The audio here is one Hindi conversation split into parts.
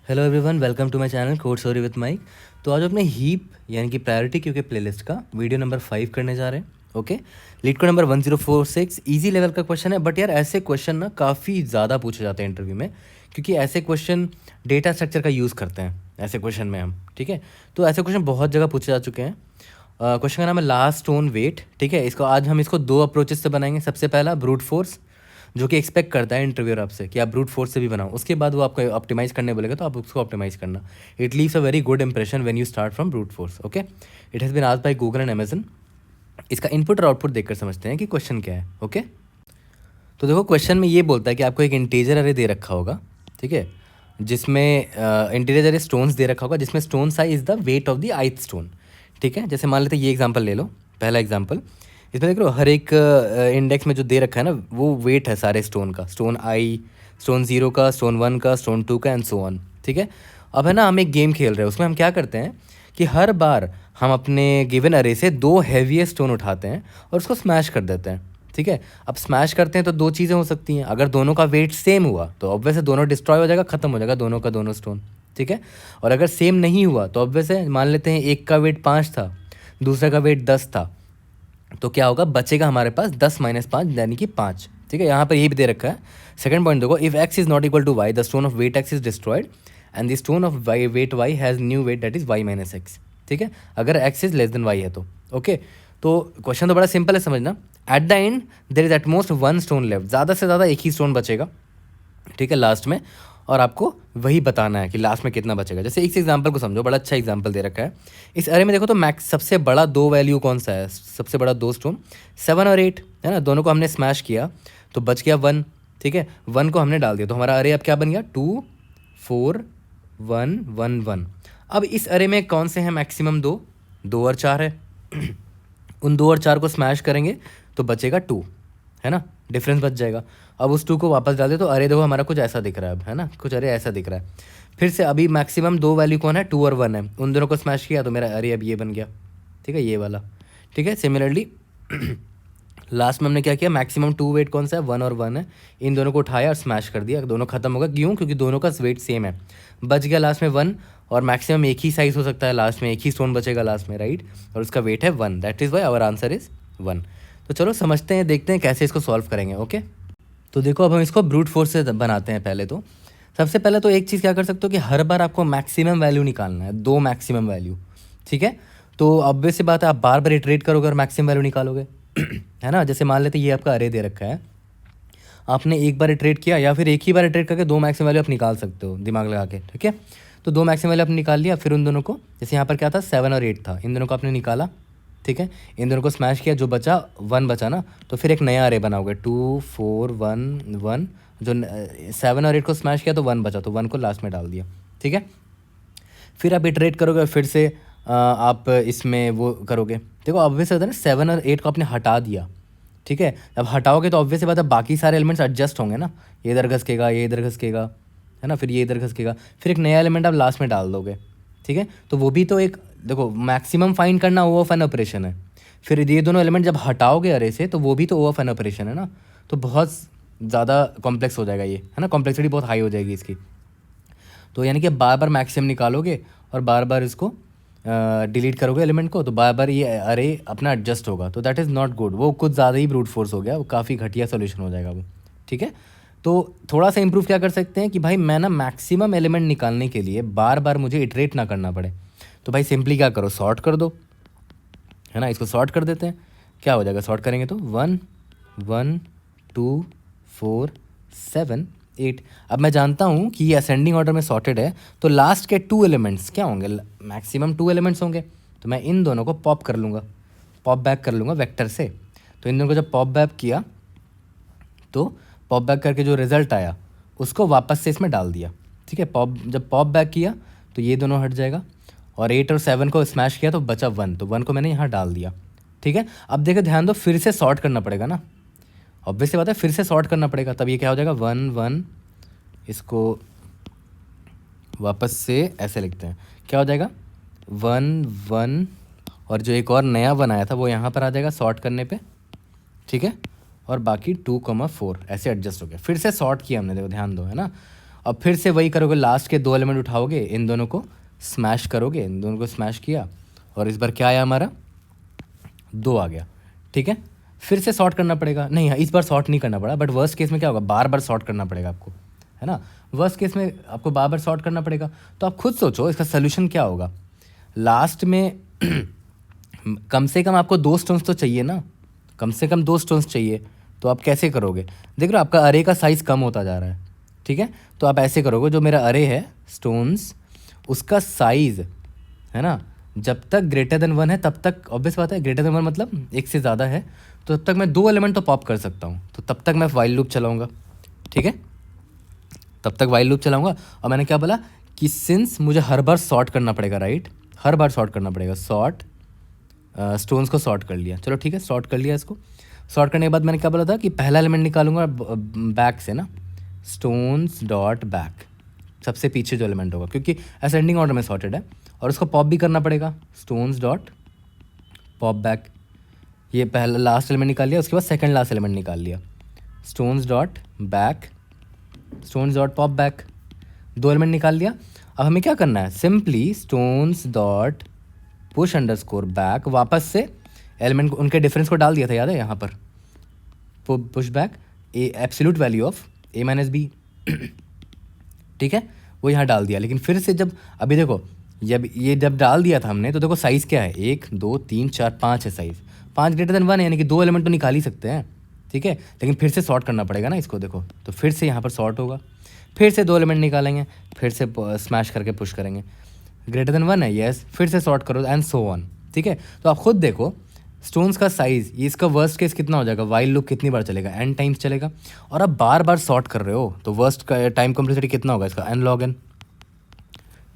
Hello everyone, welcome to my channel code story with Mike. तो आज अपने हीप यानी कि प्रायोरिटी क्यू के प्लेलिस्ट का वीडियो नंबर 5 करने जा रहे हैं। Okay, LeetCode number 1046 easy level का क्वेश्चन है। बट यार ऐसे क्वेश्चन ना काफ़ी ज़्यादा पूछे जाते हैं इंटरव्यू में, क्योंकि ऐसे क्वेश्चन डेटा स्ट्रक्चर का यूज़ करते हैं ऐसे क्वेश्चन में हम। ठीक है, तो ऐसे क्वेश्चन बहुत जगह पूछे जा चुके हैं। क्वेश्चन का नाम है लास्ट स्टोन वेट। ठीक है, इसको आज हम इसको दो अप्रोचेस से बनाएंगे। सबसे पहला ब्रूट फोर्स, जो कि एक्सपेक्ट करता है इंटरव्यूअर आपसे कि आप ब्रूट फोर्स से भी बनाओ। उसके बाद वो आपको ऑप्टिमाइज करने बोलेगा तो आप उसको ऑप्टिमाइज करना। It leaves a very good impression when you start from brute force. Okay, it has been asked by Google and Amazon. इसका इनपुट और आउटपुट देखकर समझते हैं कि क्वेश्चन क्या है। ओके, तो देखो क्वेश्चन में ये बोलता है कि आपको एक इंटीजर अरे दे रखा होगा। ठीक है, जिसमें इंटीजर अरे स्टोन्स दे रखा होगा, जिसमें stone size is the weight of the ith stone. ठीक है, जैसे मान लेते हैं ये एग्जांपल ले लो। पहला एग्जांपल, इसमें देख लो हर एक इंडेक्स में जो दे रखा है ना वो वेट है सारे स्टोन का। स्टोन आई, स्टोन 0 का, स्टोन 1 का, स्टोन 2 का एंड सो ऑन। ठीक है, अब है ना हम एक गेम खेल रहे हैं, उसमें हम क्या करते हैं कि हर बार हम अपने गिवन अरे से दो हैवीएस्ट स्टोन उठाते हैं और उसको स्मैश कर देते हैं। ठीक है, अब स्मैश करते हैं तो दो चीज़ें हो सकती हैं। अगर दोनों का वेट सेम हुआ तो ऑब्वियस दोनों डिस्ट्रॉय हो जाएगा, ख़त्म हो जाएगा दोनों का दोनों स्टोन। ठीक है, और अगर सेम नहीं हुआ तो ऑब्वियस मान लेते हैं एक का वेट 5 था, दूसरे का वेट 10 था, तो क्या होगा, बचेगा हमारे पास 10 - 5 यानी कि 5। ठीक है, यहाँ पर ये भी दे रखा है। सेकंड पॉइंट देखो, if x is not equal to y the stone of weight x is destroyed and the stone of y weight y has new weight that is y minus x. ठीक है, अगर x is less than y है तो। ओके, तो क्वेश्चन तो बड़ा सिंपल है समझना। At the and there is at most one stone left, ज़्यादा से ज़्यादा एक ही स्टोन बचेगा। ठीक है, लास्ट में, और आपको वही बताना है कि लास्ट में कितना बचेगा। जैसे इस एग्जांपल को समझो, बड़ा अच्छा एग्जांपल दे रखा है। इस अरे में देखो तो मैक्स सबसे बड़ा दो वैल्यू कौन सा है, सबसे बड़ा दो स्टोन 7 और 8 है ना। दोनों को हमने स्मैश किया तो बच गया 1। ठीक है, 1 को हमने डाल दिया तो हमारा अरे अब क्या बन गया, 2 4 1 1 1। अब इस अरे में कौन से हैं मैक्सिमम, 2 और 4 है। उन 2 और 4 को स्मैश करेंगे तो बचेगा 2, है ना, डिफरेंस बच जाएगा। अब उस 2 को वापस डाल दे तो अरे देखो हमारा कुछ ऐसा दिख रहा है अब, है ना, कुछ अरे ऐसा दिख रहा है। फिर से अभी मैक्सिमम दो वैल्यू कौन है, 2 और 1 है। उन दोनों को स्मैश किया तो मेरा अरे अब ये बन गया। ठीक है, ये वाला। ठीक है, सिमिलरली लास्ट में हमने क्या किया, मैक्सिमम 2 वेट कौन सा है, 1 और 1 है। इन दोनों को उठाया और स्मैश कर दिया, दोनों खत्म होगा। क्यों, क्योंकि दोनों का वेट सेम है। बच गया लास्ट में 1, और मैक्सिमम एक ही साइज हो सकता है लास्ट में, एक ही स्टोन बचेगा लास्ट में, राइट, और उसका वेट है 1। That is why our answer is 1। तो चलो समझते हैं, देखते हैं कैसे इसको सॉल्व करेंगे। ओके, तो देखो अब हम इसको ब्रूट फोर्स से बनाते हैं। पहले तो सबसे पहले तो एक चीज़ क्या कर सकते हो कि हर बार आपको मैक्सिमम वैल्यू निकालना है, 2 मैक्सिमम वैल्यू। ठीक है, तो ऑब्वियस सी बात है आप बार बार इटरेट करोगे और मैक्सिमम वैल्यू निकालोगे। है ना, जैसे मान लेते ये आपका अरे दे रखा है, आपने एक बार इटरेट किया या फिर एक ही बार इटरेट करके 2 मैक्सिमम वैल्यू आप निकाल सकते हो दिमाग लगा के। ठीक है, तो 2 मैक्सिमम वैल्यू आपने निकाल लिया, फिर उन दोनों को, जैसे यहाँ पर क्या था 7 और 8 था, इन दोनों को आपने निकाला। ठीक है, इन दोनों को स्मैश किया, जो बचा 1 बचा ना, तो फिर एक नया अरे बनाओगे 2 4 1 1। जो 7 और 8 को स्मैश किया तो 1 बचा, तो 1 को लास्ट में डाल दिया। ठीक है, फिर आप इटरेट करोगे, फिर से आप इसमें वो करोगे। देखो ऑब्वियस होता है ना, 7 और 8 को आपने हटा दिया। ठीक है, अब हटाओगे तो ऑब्वियस बात है बाकी सारे एलिमेंट्स एडजस्ट होंगे ना, ये इधर घसकेगा, ये इधर घसकेगा, है ना, फिर ये इधर घसकेगा, फिर एक नया एलिमेंट आप लास्ट में डाल दोगे। ठीक है, तो वो भी तो एक, देखो मैक्सिमम फाइंड करना ओ ऑफ एन ऑपरेशन है। फिर ये दोनों एलिमेंट जब हटाओगे अरे से तो वो भी तो ओ ऑफ एन ऑपरेशन है ना, तो बहुत ज़्यादा कॉम्प्लेक्स हो जाएगा ये, है ना, कॉम्प्लेक्सिटी बहुत हाई हो जाएगी इसकी। तो यानी कि बार बार मैक्सिमम निकालोगे और बार बार इसको डिलीट करोगे एलिमेंट को, तो बार बार ये अरे अपना एडजस्ट होगा, तो दैट इज़ नॉट गुड। वो कुछ ज़्यादा ही ब्रूट फोर्स हो गया, वो काफ़ी घटिया सोल्यूशन हो जाएगा वो। ठीक है, तो थोड़ा सा इंप्रूव क्या कर सकते हैं कि भाई मैं ना मैक्सिमम एलिमेंट निकालने के लिए बार बार मुझे इटरेट ना करना पड़े, तो भाई सिंपली क्या करो, सॉर्ट कर दो, है ना, इसको सॉर्ट कर देते हैं। क्या हो जाएगा सॉर्ट करेंगे तो 1 1 2 4 7 8। अब मैं जानता हूँ कि ये असेंडिंग ऑर्डर में सॉर्टेड है, तो लास्ट के 2 एलिमेंट्स क्या होंगे, मैक्सिमम 2 एलिमेंट्स होंगे। तो मैं इन दोनों को पॉप कर लूँगा, पॉप बैक कर लूँगा वेक्टर से। तो इन दोनों को जब पॉप बैक किया तो पॉप बैक करके जो रिजल्ट आया उसको वापस से इसमें डाल दिया। ठीक है, जब पॉप बैक किया तो ये दोनों हट जाएगा, और 8 और 7 को स्मैश किया तो बचा 1, तो 1 को मैंने यहाँ डाल दिया। ठीक है, अब देखो ध्यान दो, फिर से सॉर्ट करना पड़ेगा ना, ऑब्वियस सी बात है, फिर से सॉर्ट करना पड़ेगा, तब ये क्या हो जाएगा 1 1। इसको वापस से ऐसे लिखते हैं, क्या हो जाएगा 1 1, और जो एक और नया बनाया था वो यहाँ पर आ जाएगा सॉर्ट करने पे। ठीक है, और बाकी 2 4 ऐसे एडजस्ट हो गया, फिर से सॉर्ट किया हमने, देखो ध्यान दो, है ना। और फिर से वही करोगे, लास्ट के 2 एलिमेंट उठाओगे, इन दोनों को स्मैश करोगे, इन दोनों को स्मैश किया और इस बार क्या आया हमारा 2 आ गया, ठीक है। फिर से सॉर्ट करना पड़ेगा, नहीं इस बार सॉर्ट नहीं करना पड़ा, बट वर्स्ट केस में क्या होगा, बार बार सॉर्ट करना पड़ेगा आपको, है ना। वर्स्ट केस में आपको बार बार सॉर्ट करना पड़ेगा। तो आप खुद सोचो इसका सोल्यूशन क्या होगा। लास्ट में कम से कम आपको 2 स्टोन्स तो चाहिए ना, कम से कम 2 स्टोन्स चाहिए। तो आप कैसे करोगे, देख रहे हो आपका अरे का साइज़ कम होता जा रहा है, ठीक है। तो आप ऐसे करोगे, जो मेरा अरे है स्टोन्स, उसका साइज़ है ना, जब तक ग्रेटर देन 1 है तब तक, ऑब्वियस बात है, ग्रेटर देन 1 मतलब 1 से ज़्यादा है, तो तब तक मैं 2 एलिमेंट तो पॉप कर सकता हूँ। तो तब तक मैं वाइल लूप चलाऊँगा, ठीक है, तब तक वाइल लूप चलाऊँगा। और मैंने क्या बोला कि सिंस मुझे हर बार सॉर्ट करना पड़ेगा, राइट, हर बार सॉर्ट करना पड़ेगा, सॉर्ट स्टोन्स को सॉर्ट कर लिया, चलो ठीक है, सॉर्ट कर लिया इसको। सॉर्ट करने के बाद मैंने क्या बोला था कि पहला एलिमेंट निकालूंगा बैक से ना, स्टोन्स डॉट बैक, सबसे पीछे जो एलिमेंट होगा, क्योंकि असेंडिंग ऑर्डर में सॉर्टेड है, और उसको पॉप भी करना पड़ेगा, स्टोन्स डॉट पॉप बैक। ये पहला लास्ट एलिमेंट निकाल लिया, उसके बाद सेकंड लास्ट एलिमेंट निकाल लिया, stones dot back, stones dot pop back, 2 element निकाल लिया। अब हमें क्या करना है, simply stones dot push underscore back, वापस से एलिमेंट उनके डिफरेंस को डाल दिया था, याद है, यहाँ पर push back a absolute value of a minus b, ठीक है, वो यहाँ डाल दिया। लेकिन फिर से जब अभी देखो, जब डाल दिया था हमने, तो देखो साइज़ क्या है, 1 2 3 4 5 है साइज़, 5 ग्रेटर देन 1 है, यानी कि 2 एलिमेंट तो निकाल ही सकते हैं, ठीक है। लेकिन फिर से सॉर्ट करना पड़ेगा ना इसको, देखो तो फिर से यहाँ पर सॉर्ट होगा, फिर से 2 एलिमेंट निकालेंगे, फिर से स्मैश करके पुश करेंगे, ग्रेटर देन 1 है, यस, फिर से सॉर्ट करो एंड सो ऑन, ठीक है। तो आप खुद देखो स्टोन्स का साइज़, ये इसका वर्स्ट केस कितना हो जाएगा, वाइल लूप कितनी बार चलेगा, n टाइम्स चलेगा, और आप बार बार सॉर्ट कर रहे हो, तो वर्स्ट का टाइम कॉम्प्लेक्सिटी कितना होगा इसका, n log n,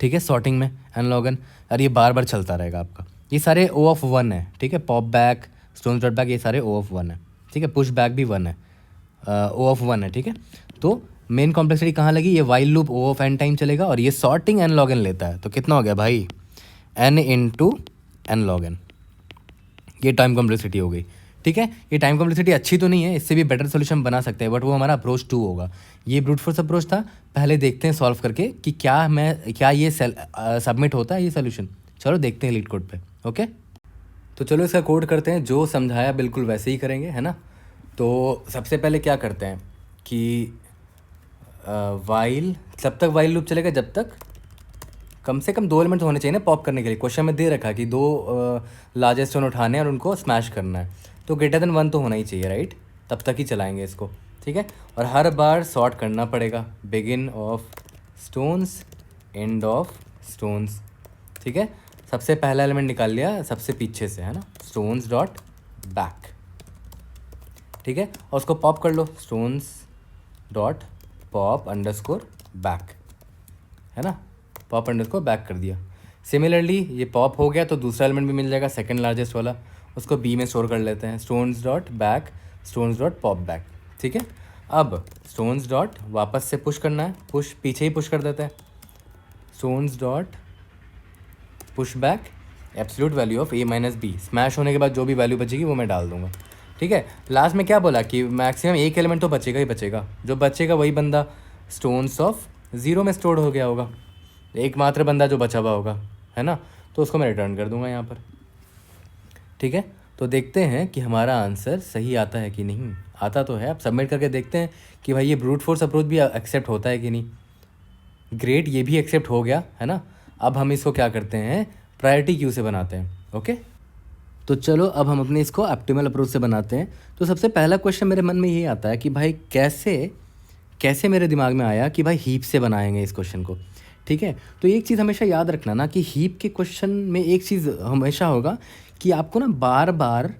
ठीक है, सॉर्टिंग में n log n, और ये बार बार चलता रहेगा आपका। ये सारे O ऑफ 1 है, ठीक है, pop back, stones dot back, ये सारे O ऑफ 1 है, ठीक है, पुश बैक भी 1 है, O ऑफ 1 है, ठीक है। तो मेन कॉम्प्लेक्सिटी कहाँ लगी, ये while loop O of n time चलेगा, और ये सॉर्टिंग n log n लेता है, तो कितना हो गया भाई, n into n log n, ये टाइम कॉम्प्लेक्सिटी हो गई, ठीक है। ये टाइम कॉम्प्लेक्सिटी अच्छी तो नहीं है, इससे भी बेटर सोल्यूशन बना सकते हैं, बट वो हमारा अप्रोच 2 होगा। ये ब्रूट फोर्स अप्रोच था, पहले देखते हैं सॉल्व करके कि क्या ये सबमिट होता है ये सोल्यूशन। चलो देखते हैं लीड कोड पे, ओके। तो चलो इसका कोड करते हैं, जो समझाया बिल्कुल वैसे ही करेंगे, है ना। तो सबसे पहले क्या करते हैं कि वाइल, तब तक वाइल लूप चलेगा जब तक कम से कम 2 एलिमेंट होने चाहिए ना पॉप करने के लिए। क्वेश्चन में दे रखा है कि 2 लार्जेस्ट स्टोन उठाने हैं और उनको स्मैश करना है, तो ग्रेटर देन 1 तो होना ही चाहिए, राइट, तब तक ही चलाएंगे इसको, ठीक है। और हर बार सॉर्ट करना पड़ेगा, begin of stones, end of stones, ठीक है। सबसे पहला एलिमेंट निकाल लिया सबसे पीछे से, है ना, स्टोन्स डॉट बैक, ठीक है, और उसको पॉप कर लो, stones dot pop underscore back, है ना, पॉप अंडरस्कोर बैक कर दिया। सिमिलरली ये पॉप हो गया तो दूसरा एलिमेंट भी मिल जाएगा, सेकंड लार्जेस्ट वाला, उसको बी में स्टोर कर लेते हैं, stones dot back, stones dot pop back, ठीक है। अब स्टोन्स डॉट वापस से पुश करना है, पुश पीछे ही पुश कर देते हैं, stones dot push back, absolute value of a minus b, smash होने के बाद जो भी वैल्यू बचेगी वो मैं डाल दूंगा, ठीक है। लास्ट में क्या बोला कि मैक्सिमम एक एलिमेंट तो बचेगा ही बचेगा, जो बचेगा वही बंदा स्टोन्स ऑफ 0 में स्टोर हो गया होगा, एकमात्र बंदा जो बचा हुआ होगा, है ना, तो उसको मैं रिटर्न कर दूंगा यहाँ पर, ठीक है। तो देखते हैं कि हमारा आंसर सही आता है कि नहीं, आता तो है, अब सबमिट करके देखते हैं कि भाई ये ब्रूट फोर्स अप्रोच भी एक्सेप्ट होता है कि नहीं। ग्रेट, ये भी एक्सेप्ट हो गया, है ना। अब हम इसको क्या करते हैं, प्रायोरिटी क्यू से बनाते हैं, ओके। तो चलो अब हम अपने इसको ऑप्टिमल अप्रोच से बनाते हैं। तो सबसे पहला क्वेश्चन मेरे मन में यही आता है कि भाई कैसे मेरे दिमाग में आया कि भाई हीप से बनाएंगे इस क्वेश्चन को, ठीक है। तो एक चीज़ हमेशा याद रखना ना कि हीप के क्वेश्चन में एक चीज़ हमेशा होगा कि आपको ना बार बार,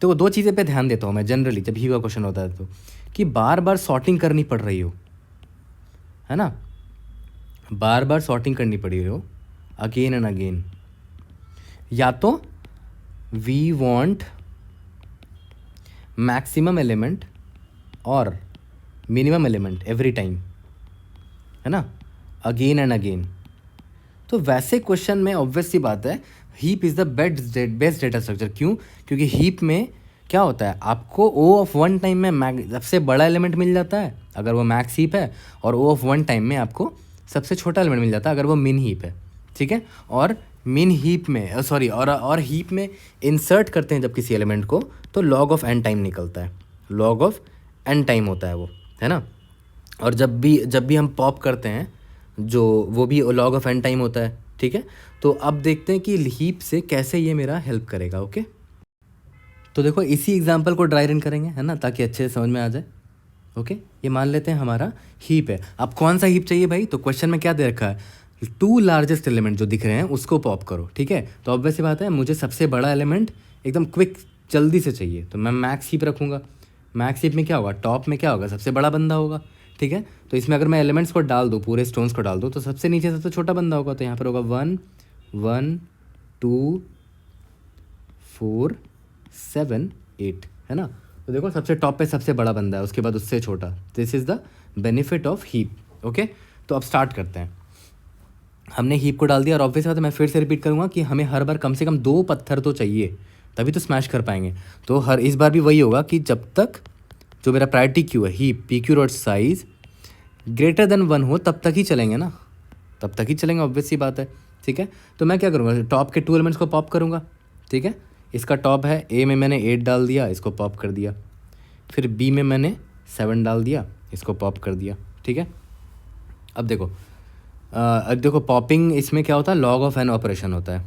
तो 2 चीज़ें पे ध्यान देता हूँ मैं जनरली जब हीप का क्वेश्चन होता है, तो कि बार बार सॉर्टिंग करनी पड़ रही हो, है ना, बार बार सॉर्टिंग करनी पड़ी हो अगेन एंड अगेन, या तो वी वांट मैक्सिमम एलिमेंट और मिनिमम एलिमेंट एवरी टाइम, है ना, अगेन एंड अगेन। तो वैसे क्वेश्चन में ऑब्वियस सी बात है heap is the best data structure. क्यों? क्योंकि हीप में क्या होता है, आपको O ऑफ 1 टाइम में सबसे बड़ा एलिमेंट मिल जाता है अगर वो मैक्स हीप है, और ओ ऑफ वन टाइम में आपको सबसे छोटा एलिमेंट मिल जाता है अगर वो मिन हीप है, ठीक है। और मिन हीप में सॉरी और हीप में इंसर्ट करते हैं जब किसी एलिमेंट को, तो लॉग ऑफ एन टाइम निकलता है, लॉग ऑफ एन टाइम होता है वो, है ना। और जब भी हम पॉप करते हैं जो, वो भी लॉग ऑफ एन टाइम होता है, ठीक है। तो अब देखते हैं कि हीप से कैसे ये मेरा हेल्प करेगा, ओके। तो देखो इसी एग्जांपल को ड्राई रन करेंगे, है ना, ताकि अच्छे से समझ में आ जाए, ओके। ये मान लेते हैं हमारा हीप है। अब कौन सा हीप चाहिए भाई, तो क्वेश्चन में क्या दे रखा है, 2 लार्जेस्ट एलिमेंट जो दिख रहे हैं उसको पॉप करो, ठीक है। तो ऑब्वियस सी बात है मुझे सबसे बड़ा एलिमेंट एकदम क्विक जल्दी से चाहिए, तो मैं मैक्स हीप रखूँगा। मैक्स हीप में क्या होगा, टॉप में क्या होगा, सबसे बड़ा बंदा होगा, ठीक है। तो इसमें अगर मैं एलिमेंट्स को डाल दूँ, पूरे स्टोन्स को डाल दूँ, तो सबसे नीचे सबसे छोटा बंदा होगा, तो यहाँ पर होगा 1 1 2 4 7 8, है ना। तो देखो सबसे टॉप पे सबसे बड़ा बंदा है, उसके बाद उससे छोटा। This is the benefit of heap, okay. तो अब स्टार्ट करते हैं। हमने हीप को डाल दिया, और ऑब्वियस बात है मैं फिर से रिपीट करूँगा कि हमें हर बार कम से कम 2 पत्थर तो चाहिए, तभी तो स्मैश कर पाएंगे। तो हर इस बार भी वही होगा कि जब तक जो मेरा प्रायोरिटी क्यू है, heap P q dot size greater than 1 हो, तब तक ही चलेंगे ना, तब तक ही चलेंगे, ऑब्वियस सी बात है, ठीक है। तो मैं क्या करूँगा, टॉप के 2 एलिमेंट्स को पॉप करूँगा, ठीक है। इसका टॉप है, ए में मैंने 8 डाल दिया, इसको पॉप कर दिया। फिर बी में मैंने 7 डाल दिया, इसको पॉप कर दिया, ठीक है। अब देखो पॉपिंग इसमें क्या होता है, लॉग ऑफ एन ऑपरेशन होता है,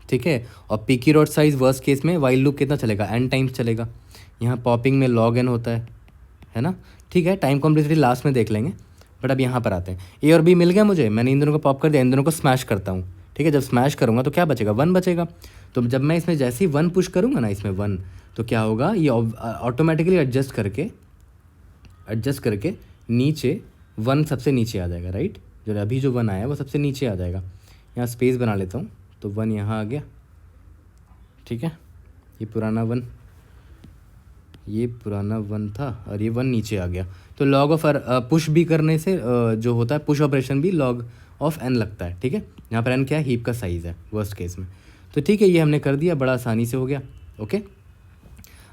ठीक है। और पी की डॉट साइज वर्स्ट केस में वाइल लूप कितना चलेगा, एन टाइम्स चलेगा। यहाँ पॉपिंग में लॉग एन होता है ना, ठीक है। टाइम कॉम्प्लेक्सिटी लास्ट में देख लेंगे, बट अब यहाँ पर आते हैं। ए और बी मिल गया मुझे, मैंने इन दोनों को पॉप कर दिया, इन दोनों को स्मैश करता हूँ, ठीक है। जब स्मैश करूँगा तो क्या बचेगा, 1 बचेगा। तो जब मैं इसमें जैसे ही 1 पुश करूँगा ना, इसमें 1, तो क्या होगा, ये ऑटोमेटिकली एडजस्ट करके नीचे 1 सबसे नीचे आ जाएगा, राइट। जो अभी जो 1 आया है वो सबसे नीचे आ जाएगा। यहाँ स्पेस बना लेता हूँ, तो 1 यहाँ आ गया, ठीक है। ये पुराना 1 था, और ये 1 नीचे आ गया। तो लॉग ऑफ पुश भी करने से जो होता है पुश ऑपरेशन भी लॉग ऑफ एन लगता है, ठीक है। यहाँ पर एन क्या है, हीप का साइज़ है वर्स्ट केस में। तो ठीक है, ये हमने कर दिया, बड़ा आसानी से हो गया, ओके।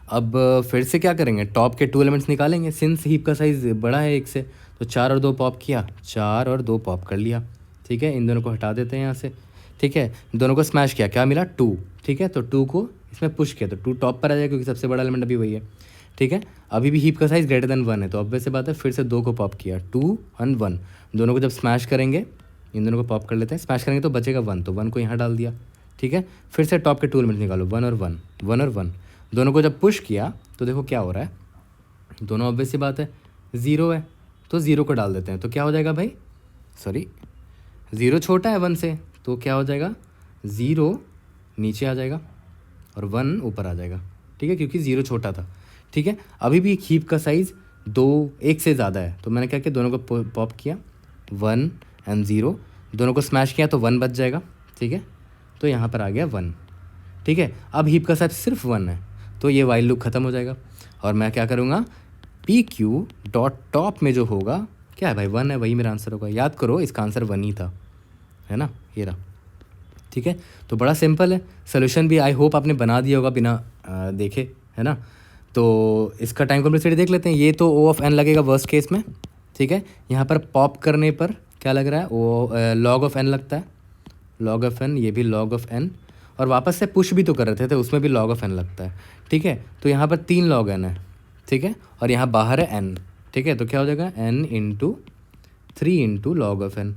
अब फिर से क्या करेंगे, टॉप के 2 एलिमेंट्स निकालेंगे, सिंस हीप का साइज़ बड़ा है 1 से, तो 4 और 2 पॉप किया, 4 और 2 पॉप कर लिया, ठीक है। इन दोनों को हटा देते हैं यहाँ से, ठीक है। दोनों को स्मैश किया, क्या मिला, 2, ठीक है। तो 2 को इसमें पुश किया, तो 2 टॉप पर आ जाएगा क्योंकि सबसे बड़ा एलिमेंट अभी वही है, ठीक है। अभी भी हीप का साइज़ ग्रेटर देन 1 है, तो ऑब्वियस से बात है फिर से 2 को पॉप किया, 2 और 1। दोनों को जब स्मैश करेंगे, इन दोनों को पॉप कर लेते हैं, स्मैश करेंगे तो बचेगा 1, तो 1 को यहाँ डाल दिया, ठीक है। फिर से टॉप के 2 एलिमेंट निकालो, 1 और 1, 1 और 1। दोनों को जब पुश किया तो देखो क्या हो रहा है, दोनों ऑब्वियस सी बात है 0 है, तो 0 को डाल देते हैं, तो क्या हो जाएगा भाई, सॉरी 0 छोटा है 1 से, तो क्या हो जाएगा, 0 नीचे आ जाएगा और 1 ऊपर आ जाएगा, ठीक है, क्योंकि 0 छोटा था, ठीक है। अभी भी हीप का साइज़ 1 से ज़्यादा है, तो मैंने क्या किया, दोनों को पॉप किया, 1 एंड 0, दोनों को स्मैश किया तो 1 बच जाएगा, ठीक है। तो यहाँ पर आ गया 1, ठीक है। अब हीप का साइज सिर्फ 1 है, तो ये वाइल लूप ख़त्म हो जाएगा, और मैं क्या करूँगा, पी क्यू डॉट टॉप में जो होगा क्या है भाई, 1 है, वही मेरा आंसर होगा। याद करो इसका आंसर 1 ही था, है ना, ये रहा, ठीक है। तो बड़ा सिंपल है, सोल्यूशन भी आई होप आपने बना दिया होगा बिना देखे, है ना। तो इसका टाइम कॉम्प्लेक्सिटी देख लेते हैं। ये तो ओ ऑफ एन लगेगा वर्स्ट केस में, ठीक है। यहाँ पर पॉप करने पर क्या लग रहा है, वो लॉग ऑफ एन लगता है, लॉग ऑफ एन, ये भी लॉग ऑफ एन, और वापस से पुश भी तो कर रहे थे उसमें भी लॉग ऑफ एन लगता है, ठीक है। तो यहाँ पर 3 लॉग एन है, ठीक है, और यहाँ बाहर है एन, ठीक है। तो क्या हो जाएगा, n into 3 into log of n,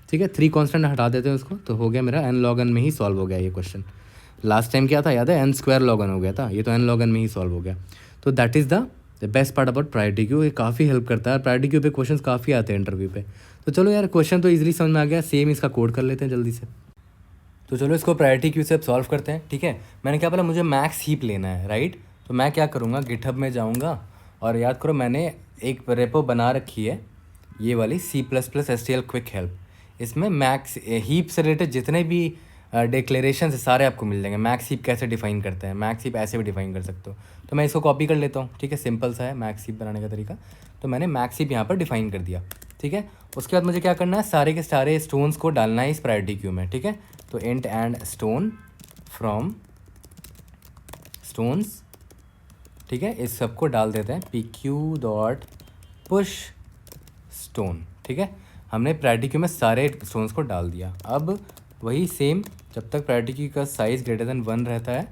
ठीक है। 3 कॉन्स्टेंट हटा देते हैं उसको, तो हो गया मेरा एन लॉग एन में ही सॉल्व हो गया ये क्वेश्चन। लास्ट टाइम क्या था याद है, एन स्क्वायर लॉग एन हो गया था, ये तो एन लॉग एन में ही सॉल्व हो गया। तो that is the best part about priority queue, ये काफ़ी हेल्प करता है। प्रायोरिटी क्यू पे क्वेश्चन काफ़ी आते हैं इंटरव्यू पे। तो चलो यार, क्वेश्चन तो ईजिली समझ में आ गया, सेम इसका कोड कर लेते हैं जल्दी से। तो चलो इसको प्रायोरिटी क्यू से अब सॉल्व करते हैं, ठीक है। मैंने क्या बोला, मुझे मैक्स हीप लेना है, राइट। तो मैं क्या करूँगा, गिटहब में जाऊँगा, और याद करो मैंने एक रेपो बना रखी है, ये वाली C++STL क्विक हेल्प। इसमें मैक्स हीप से रिलेटेड जितने भी डिक्लेरेशन है सारे आपको मिल जाएंगे। मैक्स हीप कैसे डिफाइन करते हैं, मैक्स हीप ऐसे भी डिफाइन कर सकते हो। तो मैं इसको कॉपी कर लेता हूँ, ठीक है, सिंपल सा है मैक्स हीप बनाने का तरीका। तो मैंने मैक्स हीप यहाँ पर डिफाइन कर दिया, ठीक है। उसके बाद मुझे क्या करना है, सारे के सारे स्टोन्स को डालना है इस प्रायोरिटी क्यू में, ठीक है। तो int and stone from stones, ठीक है, इस सबको डाल देते हैं, PQ डॉट पुश स्टोन, ठीक है। हमने प्रायोरिटी क्यू में सारे स्टोन्स को डाल दिया। अब वही सेम, जब तक प्रायोरिटी क्यू का साइज़ ग्रेटर देन 1 रहता है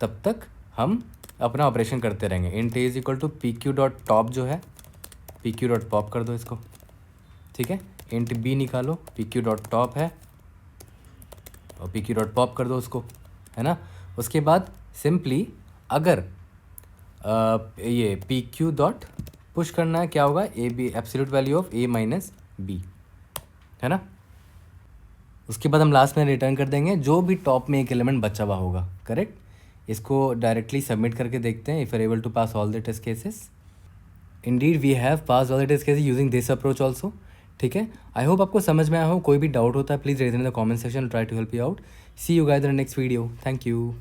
तब तक हम अपना ऑपरेशन करते रहेंगे। Int a is equal to p q dot top जो है, पी क्यू डॉट पॉप कर दो इसको, ठीक है। इंट बी निकालो, पी क्यू डॉट टॉप है और पी क्यू डॉट पॉप कर दो उसको, है ना। उसके बाद सिंपली अगर ये पी क्यू डॉट पुश करना है, क्या होगा, a b absolute value of a minus b, है ना। उसके बाद हम लास्ट में रिटर्न कर देंगे जो भी टॉप में एक एलिमेंट बचा हुआ होगा, करेक्ट। इसको डायरेक्टली सबमिट करके देखते हैं if are able to pass all the test cases. Indeed we have pass all the test cases using this approach also, ठीक है। आई होप आपको समझ में आया हो। कोई भी डाउट होता है please raise in the comment section, try to help you out. See you guys in the next video, thank you.